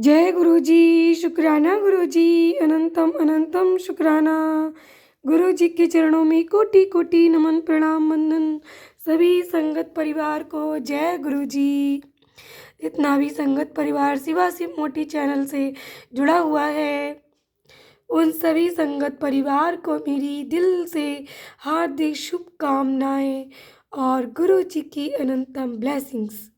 जय गुरु जी, शुक्राना गुरु जी, अनंतम अनंतम शुक्राना। गुरु जी के चरणों में कोटि कोटि नमन प्रणाम वंदन। सभी संगत परिवार को जय गुरु जी। जितना भी संगत परिवार शिवा शिव मोटी चैनल से जुड़ा हुआ है, उन सभी संगत परिवार को मेरी दिल से हार्दिक शुभकामनाएं और गुरु जी की अनंतम ब्लेसिंग्स।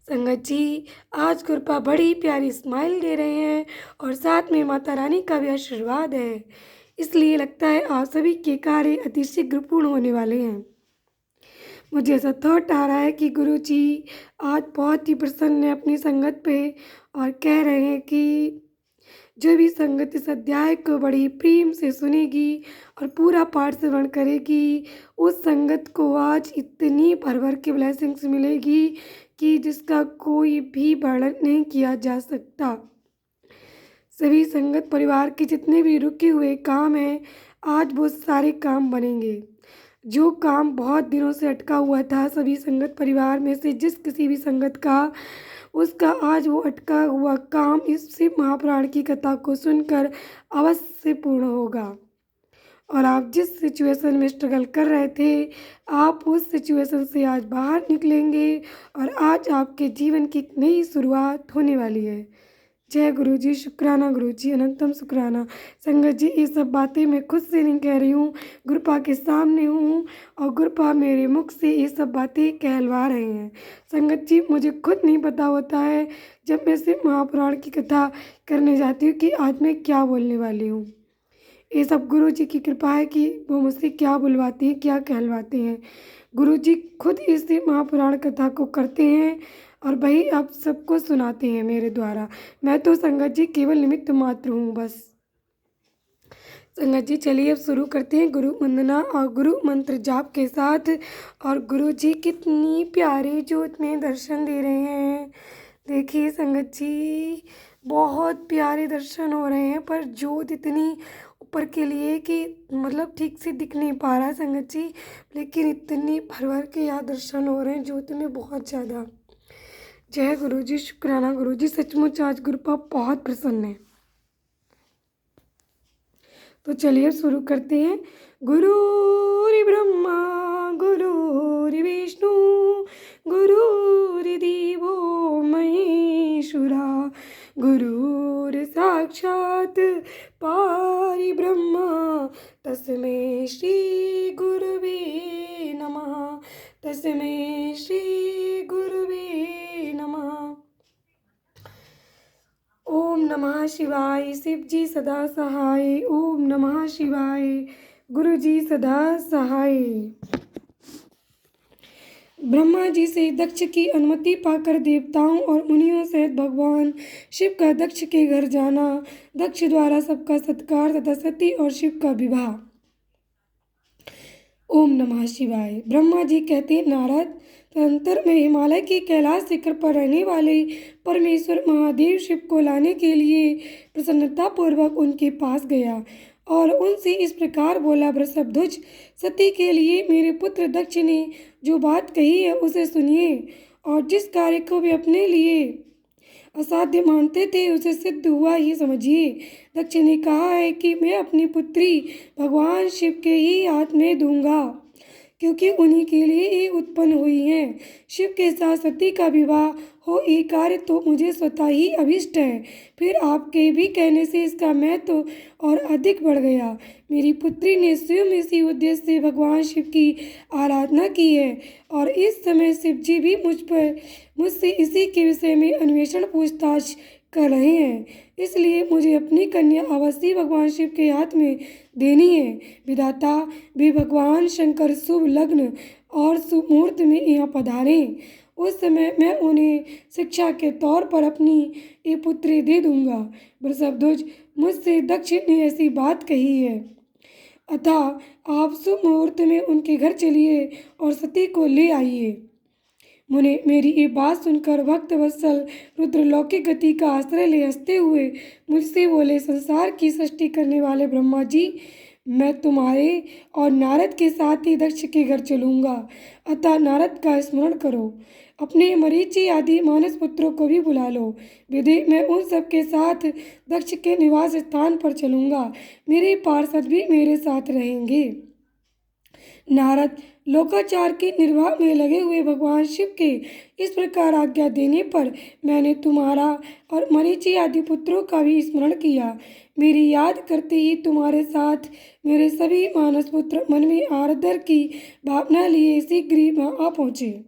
संगत जी, आज कृपा बड़ी प्यारी स्माइल दे रहे हैं और साथ में माता रानी का भी आशीर्वाद है, इसलिए लगता है आप सभी के कार्य अति शीघ्र पूर्ण होने वाले हैं। मुझे ऐसा थॉट आ रहा है कि गुरु जी आज बहुत ही प्रसन्न है अपनी संगत पे और कह रहे हैं कि जो भी संगत इस अध्याय को बड़ी प्रेम से सुनेगी और पूरा पाठ श्रवण करेगी, उस संगत को आज इतनी भर भर के ब्लेसिंग्स मिलेगी कि जिसका कोई भी वर्णन नहीं किया जा सकता। सभी संगत परिवार के जितने भी रुके हुए काम हैं, आज वो सारे काम बनेंगे। जो काम बहुत दिनों से अटका हुआ था सभी संगत परिवार में से जिस किसी भी संगत का, उसका आज वो अटका हुआ काम इस शिव महापुराण की कथा को सुनकर अवश्य पूर्ण होगा। और आप जिस सिचुएशन में स्ट्रगल कर रहे थे, आप उस सिचुएशन से आज बाहर निकलेंगे और आज आपके जीवन की एक नई शुरुआत होने वाली है। जय गुरु जी, शुक्राना गुरु जी, अनंतम शुक्राना। संगत जी, ये सब बातें मैं खुद से नहीं कह रही हूँ, गुरुपा के सामने हूँ और गुरुपा मेरे मुख से ये सब बातें कहलवा रहे हैं। संगत जी, मुझे खुद नहीं पता होता है जब मैं सिर्फ महापुराण की कथा करने जाती हूँ कि आज मैं क्या बोलने वाली हूँ। ये सब गुरु जी की कृपा है कि वो मुझसे क्या बुलवाते हैं, क्या कहलवाते हैं। गुरु जी खुद इस महापुराण कथा को करते हैं और वही आप सबको सुनाते हैं मेरे द्वारा। मैं तो संगत जी केवल निमित्त मात्र हूँ बस। संगत जी, चलिए अब शुरू करते हैं गुरु वंदना और गुरु मंत्र जाप के साथ। और गुरु जी कितनी प्यारी ज्योत में दर्शन दे रहे हैं। देखिए संगत जी, बहुत प्यारे दर्शन हो रहे हैं, पर ज्योत इतनी ऊपर के लिए कि मतलब ठीक से दिख नहीं पा रहा है संगत जी, लेकिन इतनी भर भर के यहाँ दर्शन हो रहे हैं ज्योत में बहुत ज़्यादा। जय गुरु जी, शुक्राना गुरु जी, सचमुच आज गुरुपा बहुत प्रसन्न है। तो चलिए शुरू करते हैं। गुरुर् ब्रह्मा गुरुर् विष्णु गुरुर्देवो महेश्वरा गुरुर् साक्षात् परब्रह्म तस्मै श्री गुरुवे नमः। तस्मै श्री गुरुवे नमः। ओम नमः शिवाय। शिव जी सदा सहाय। ओम नमः शिवाय। गुरु जी सदा सहाय। ब्रह्मा जी से दक्ष की अनुमति पाकर देवताओं और मुनियों सहित भगवान शिव का दक्ष के घर जाना, दक्ष द्वारा सबका सत्कार तथा सती और शिव का विवाह। ओम नमः शिवाय। ब्रह्मा जी कहते, नारद, तदंतर में हिमालय के कैलाश शिखर पर रहने वाले परमेश्वर महादेव शिव को लाने के लिए प्रसन्नतापूर्वक उनके पास गया और उनसे इस प्रकार बोला, वृषभध्वज, सती के लिए मेरे पुत्र दक्ष ने जो बात कही है उसे सुनिए और जिस कार्य को वे अपने लिए असाध्य मानते थे उसे सिद्ध हुआ ही समझिए। दक्ष ने कहा है कि मैं अपनी पुत्री भगवान शिव के ही हाथ में दूंगा, क्योंकि उन्हीं के लिए ही उत्पन्न हुई हैं। शिव के साथ सती का विवाह हो ये कार्य तो मुझे स्वतः ही अभिष्ट है, फिर आपके भी कहने से इसका महत्व और अधिक बढ़ गया। मेरी पुत्री ने स्वयं इसी उद्देश्य से भगवान शिव की आराधना की है और इस समय शिव जी भी मुझसे इसी के विषय में अन्वेषण पूछताछ कर रहे हैं, इसलिए मुझे अपनी कन्या अवश्य भगवान शिव के हाथ में देनी है। विधाता भी भगवान शंकर शुभ लग्न और शुभ मुहूर्त में यहाँ पधारें, उस समय मैं उन्हें शिक्षा के तौर पर अपनी ये पुत्री दे दूंगा। वृषभध्वज, मुझसे दक्ष ने ऐसी बात कही है, अतः आप शुभ मुहूर्त में उनके घर चलिए और सती को ले आइए। मुने मेरी ये बात सुनकर भक्त वत्सल रुद्रलौकिक गति का आश्रय ले हंसते हुए मुझसे बोले, संसार की सृष्टि करने वाले ब्रह्मा जी, मैं तुम्हारे और नारद के साथ ही दक्ष के घर चलूँगा, अतः नारद का स्मरण करो। अपने मरीचि आदि मानस पुत्रों को भी बुला लो। विधि मैं उन सब के साथ दक्ष के निवास स्थान पर चलूँगा। मेरे पार्षद भी मेरे साथ रहेंगे। नारद लोकाचार के निर्वाह में लगे हुए भगवान शिव के इस प्रकार आज्ञा देने पर मैंने तुम्हारा और मरीचि आदि पुत्रों का भी स्मरण किया। मेरी याद करते ही तुम्हारे साथ मेरे सभी मानस पुत्र मन में आदर की भावना लिए शीघ्र ही वहाँ आ पहुँचे।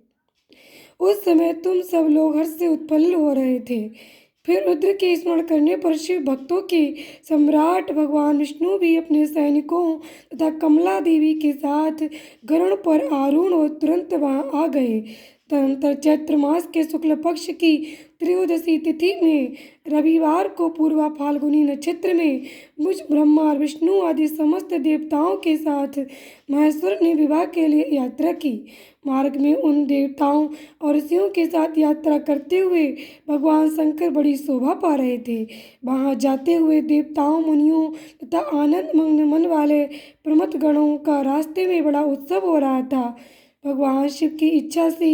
उस समय तुम सब लोग हर्ष से उत्पन्न हो रहे थे। फिर रुद्र के स्मरण करने पर शिव भक्तों के सम्राट भगवान विष्णु भी अपने सैनिकों तथा कमला देवी के साथ गरुड़ पर आरूढ़ और तुरंत वहां आ गए। तदनंतर चैत्र मास के शुक्ल पक्ष की त्रयोदशी तिथि में रविवार को पूर्वा फाल्गुनी नक्षत्र में मुझ ब्रह्मा और विष्णु आदि समस्त देवताओं के साथ महेश्वर ने विवाह के लिए यात्रा की। मार्ग में उन देवताओं और ऋषियों के साथ यात्रा करते हुए भगवान शंकर बड़ी शोभा पा रहे थे। वहां जाते हुए देवताओं, मुनियों तथा आनंद मग्न मन वाले प्रमथ गणों का रास्ते में बड़ा उत्सव हो रहा था। भगवान शिव की इच्छा से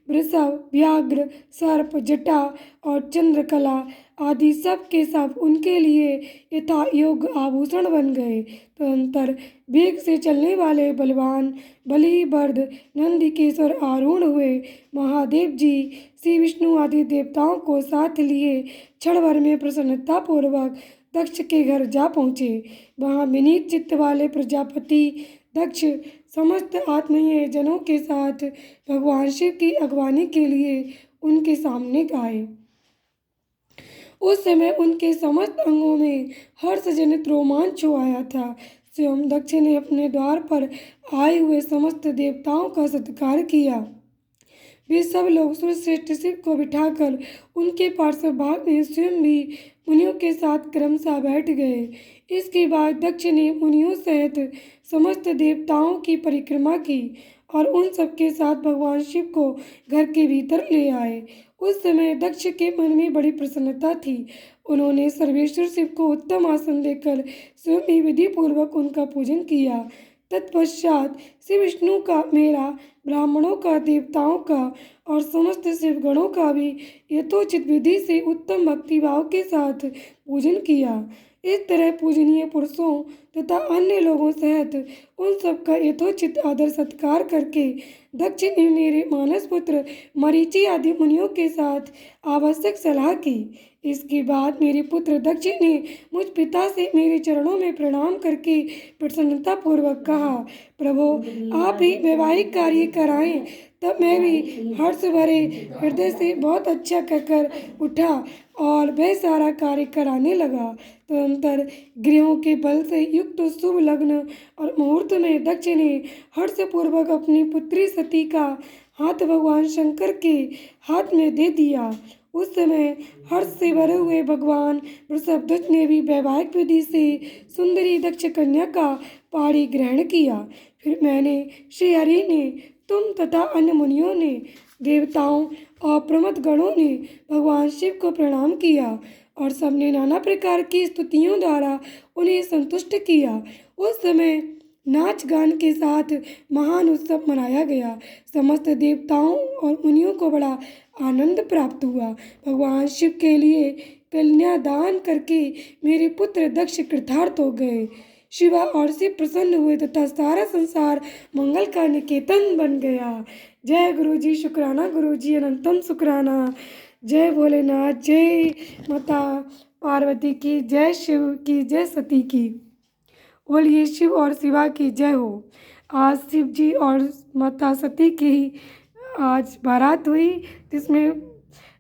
वृषभ, व्याघ्र, सर्प, जटा और चंद्रकला आदि सब के सब उनके लिए यथा योग्य आभूषण बन गए। तदनंतर वेग से चलने वाले बलवान बलि, बर्द, नंदिकेश्वर आरूढ़ हुए। महादेव जी श्री विष्णु आदि देवताओं को साथ लिए क्षण भर में प्रसन्नतापूर्वक दक्ष के घर जा पहुँचे। वहाँ विनीत चित्त वाले प्रजापति दक्ष समस्त आत्मीय जनों के साथ भगवान शिव की अगवानी के लिए उनके सामने आए। उस समय उनके समस्त अंगों में हर्षजनित रोमांच हो आया था। स्वयं दक्ष ने अपने द्वार पर आए हुए समस्त देवताओं का सत्कार किया। वे सब लोग श्रेष्ठ शिव को बिठाकर उनके पार्श्व भाग में स्वयं भी मुनियों के साथ क्रमशः बैठ गए। इसके बाद दक्ष ने मुनियों सहित समस्त देवताओं की परिक्रमा की और उन सबके साथ भगवान शिव को घर के भीतर ले आए। उस समय दक्ष के मन में बड़ी प्रसन्नता थी। उन्होंने सर्वेश्वर शिव को उत्तम आसन देकर स्वयं ही विधि पूर्वक उनका पूजन किया। तत्पश्चात श्री विष्णु का, मेरा, ब्राह्मणों का, देवताओं का और समस्त शिवगणों का भी यथोचित विधि से उत्तम भक्तिभाव के साथ पूजन किया। इस तरह पूजनीय पुरुषों तथा अन्य लोगों सहित उन सब का यथोचित आदर सत्कार करके दक्ष ने मेरे मानस पुत्र मरीचि आदि मुनियों के साथ आवश्यक सलाह की। इसके बाद मेरे पुत्र दक्ष ने मुझ पिता से मेरे चरणों में प्रणाम करके प्रसन्नतापूर्वक कहा, प्रभु आप ही वैवाहिक कार्य कराएं। तब मैं भी हर्ष भरे हृदय से बहुत अच्छा कहकर उठा और वह सारा कार्य कराने लगा। तदनंतर गृहों के बल से युक्त शुभ लग्न और मुहूर्त में दक्ष ने हर्षपूर्वक अपनी पुत्री सती का हाथ भगवान शंकर के हाथ में दे दिया। उस समय हर्ष से भरे हुए भगवान वृषभध्वज ने भी वैवाहिक विधि से सुंदरी दक्ष कन्या का पाणी ग्रहण किया। फिर मैंने, श्री हरि ने, तुम तथा अन्य मुनियों ने, देवताओं और प्रमथ गणों ने भगवान शिव को प्रणाम किया और सबने नाना प्रकार की स्तुतियों द्वारा उन्हें संतुष्ट किया। उस समय नाच गान के साथ महान उत्सव मनाया गया। समस्त देवताओं और मुनियों को बड़ा आनंद प्राप्त हुआ। भगवान शिव के लिए कन्यादान करके मेरे पुत्र दक्ष कृतार्थ हो गए। शिवा और शिव प्रसन्न हुए तथा सारा संसार मंगल का निकेतन बन गया। जय गुरु जी, शुक्राना गुरु जी, अनंतम शुक्राना। जय भोलेनाथ, जय माता पार्वती की, जय शिव की, जय सती की। बोलिए शिव और शिवा की जय हो। आज शिव जी और माता सती की आज बारात हुई, जिसमें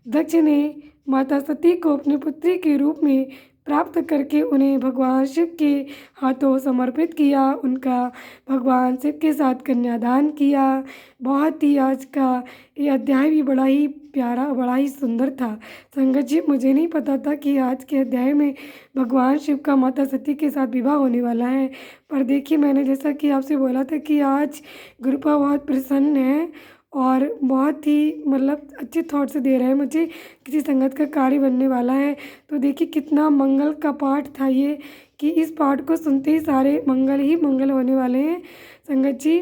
दक्ष ने माता सती को अपनी पुत्री के रूप में प्राप्त करके उन्हें भगवान शिव के हाथों समर्पित किया। उनका भगवान शिव के साथ कन्यादान किया। बहुत ही आज का ये अध्याय भी बड़ा ही प्यारा, बड़ा ही सुंदर था। संगत जी, मुझे नहीं पता था कि आज के अध्याय में भगवान शिव का माता सती के साथ विवाह होने वाला है। पर देखिए, मैंने जैसा कि आपसे बोला था कि आज गुरुपा बहुत प्रसन्न है और बहुत ही मतलब अच्छे थॉट्स दे रहे हैं मुझे, किसी संगत का कार्य बनने वाला है। तो देखिए कितना मंगल का पाठ था ये, कि इस पाठ को सुनते ही सारे मंगल ही मंगल होने वाले हैं। संगत जी,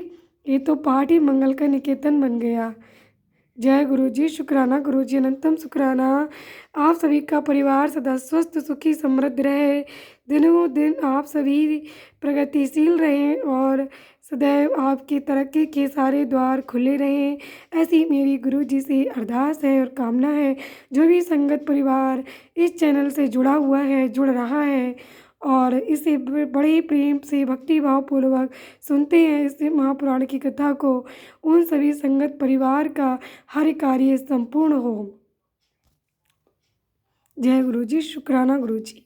ये तो पाठ ही मंगल का निकेतन बन गया। जय गुरु जी, शुक्राना गुरु जी, अनंतम शुक्राना। आप सभी का परिवार सदा स्वस्थ सुखी समृद्ध रहे, दिनों दिन आप सभी प्रगतिशील रहें और सदैव आपकी तरक्की के सारे द्वार खुले रहें, ऐसी मेरी गुरु जी से अरदास है और कामना है। जो भी संगत परिवार इस चैनल से जुड़ा हुआ है, जुड़ रहा है और इसे बड़े प्रेम से भक्ति भाव पूर्वक सुनते हैं इस महापुराण की कथा को, उन सभी संगत परिवार का हर कार्य संपूर्ण हो। जय गुरु जी, शुक्राना गुरु जी।